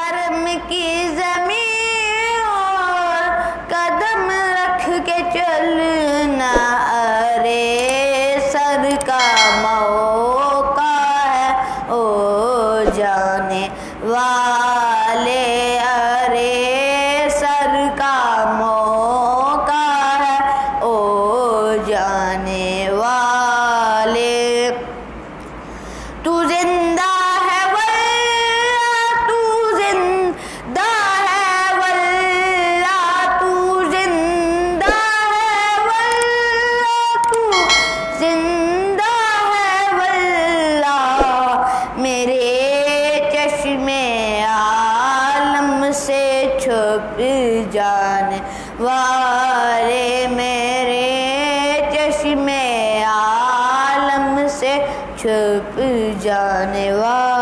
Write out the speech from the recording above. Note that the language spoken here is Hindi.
करम की ज़मीन और कदम रख के चलना, अरे सर का मौका है ओ जाने वाले, अरे सर का मौका है ओ जाने वाले। तू जिंदा है वल्ला, तू जिंदा है वल्ला, तू जिंदा है वल्ला, तू जिंदा है वल्ला, मेरे चश्मे आलम से छुप जाने वाले, मेरे चश्मे आलम से छुप जाने वाले।